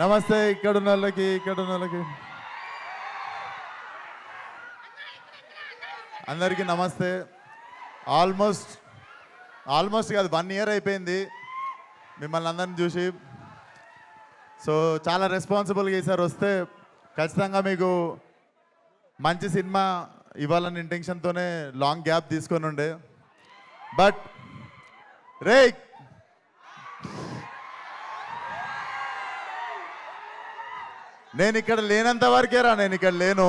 నమస్తే ఇక్కడ ఉన్న వాళ్ళకి అందరికీ నమస్తే. ఆల్మోస్ట్ కాదు 1 year అయిపోయింది మిమ్మల్ని అందరిని చూసి. సో చాలా రెస్పాన్సిబుల్గా ఈసారి వస్తే ఖచ్చితంగా మీకు మంచి సినిమా ఇవ్వాలని ఇంటెన్షన్తోనే లాంగ్ గ్యాప్ తీసుకొని ఉండే. బట్ రే నేను ఇక్కడ లేనంత వరకేరా, నేను ఇక్కడ లేను.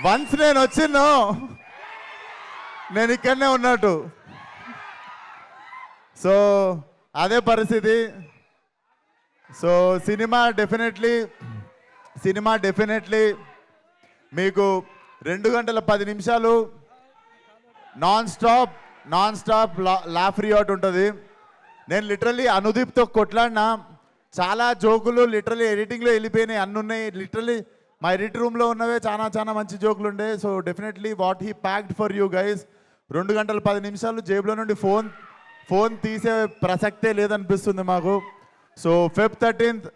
వన్స్ నేను వచ్చిందో నేను ఇక్కడనే ఉన్నట్టు. సో అదే పరిస్థితి. సో సినిమా డెఫినెట్లీ మీకు 2 గంటల 10 నిమిషాలు నాన్ స్టాప్ లాఫ్ రియాట్ ఉంటుంది. నేను లిటరల్లీ అనుదీప్తో కొట్లాడినా, చాలా జోకులు లిటరల్లీ ఎడిటింగ్లో వెళ్ళిపోయినాయి, అన్నీ ఉన్నాయి. లిటరల్లీ మా ఎడిట్ రూమ్లో ఉన్నవే చాలా మంచి జోకులు ఉండే. So definitely what he packed for you guys. 2 గంటల 10 నిమిషాలు జేబులో నుండి ఫోన్ తీసే ప్రసక్తే లేదనిపిస్తుంది మాకు. సో Feb 13th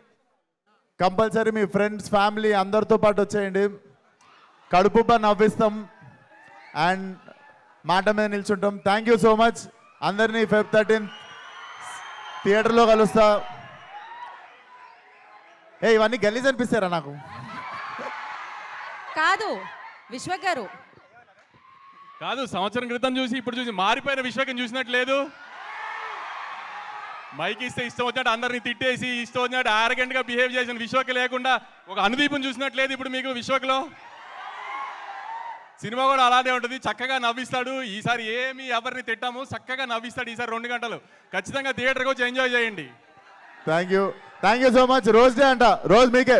కంపల్సరీ మీ ఫ్రెండ్స్ ఫ్యామిలీ అందరితో పాటు వచ్చేయండి. కడుపుబ్బా నవ్విస్తాం అండ్ మాట మీద నిల్చుంటాం. Thank you so much. అందరినీ Feb 13th థియేటర్లో కలుస్తా. ఇవన్నీ గలీజ్ అనిపిస్తారా నాకు? కాదు విశ్వక్ గారు, కాదు సంవత్సరం క్రితం చూసి ఇప్పుడు చూసి మారిపోయిన విశ్వకం చూసినట్టు లేదు. మైక్ ఇస్తే ఇష్టం వచ్చినట్టు అందరినీ తిట్టేసి ఇష్టం వచ్చినట్టు ఆరగెంట్గా బిహేవ్ చేసిన విశ్వక్ లేకుండా ఒక అనుదీపం చూసినట్లేదు ఇప్పుడు మీకు విశ్వక్లో. సినిమా కూడా అలానే ఉంటుంది, చక్కగా నవ్విస్తాడు. ఈసారి ఏమి ఎవరిని తిట్టాము, చక్కగా నవ్విస్తాడు. ఈసారి 2 గంటలు ఖచ్చితంగా థియేటర్కి వచ్చి ఎంజాయ్ చేయండి. Thank you so much. Rose day అంట, రోజు మీకే.